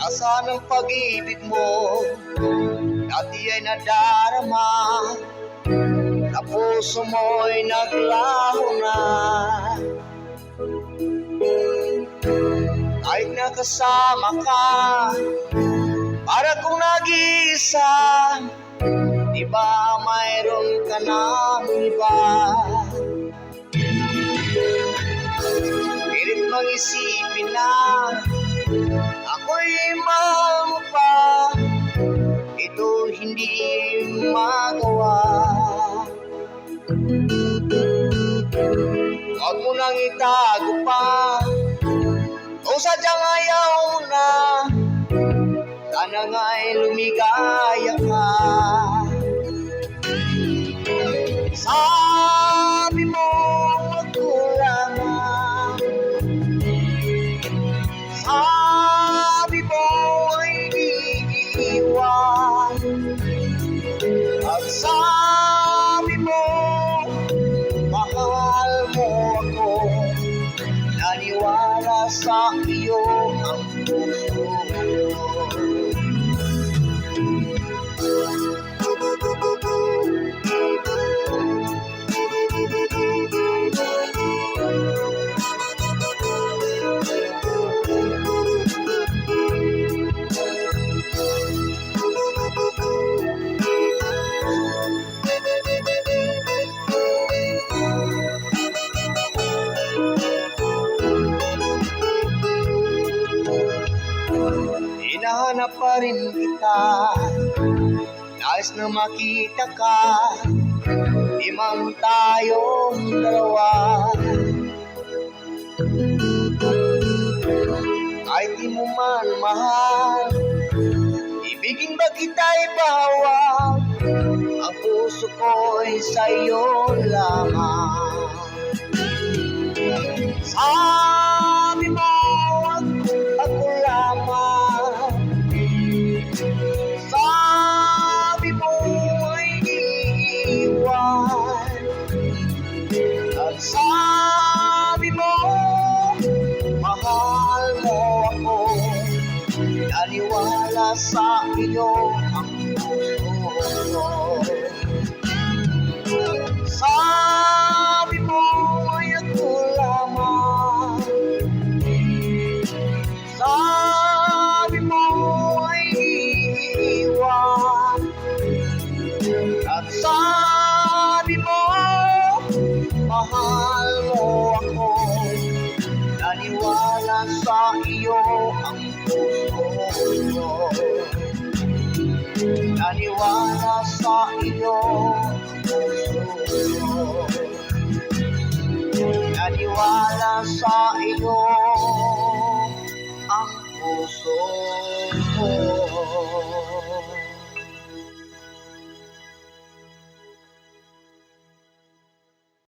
Nasaan ang pag-ibig mo? Dati ay nadarama, na puso mo'y naglaho na. Kahit nakasama ka, para kung nag-iisa, di ba mayroon ka ng iba? Pilit mang isipin na ako'y mahal mo pa, ito hindi magawa. Huwag mo nang itago pa, kung sadyang ayaw mo na, sana nga'y lumigaya ka. Sabi mo magkulangan, sabi mo ay iiwan, at sabi mo mahal mo ako, naniwala sa iyo ang puso ko. Hinahanap pa rin kita, nais na makita ka, di man tayong dalawa. Kahit di mo man mahal, ibigin ba kita'y bawal, ang puso ko'y sa'yo lamang. Sabi mo ako lamang, sabi mo ay iiwan, at sabi mo mahal mo ako, naniwala sa iyo ang puso ko. Sabi mo ay ako lamang, sabi mo ay iiwan, at sabi mo mahal mo ako, naniwala sa iyo ang puso ko. Naniwala sa iyo ang puso ko. Naniwala sa iyo ang puso.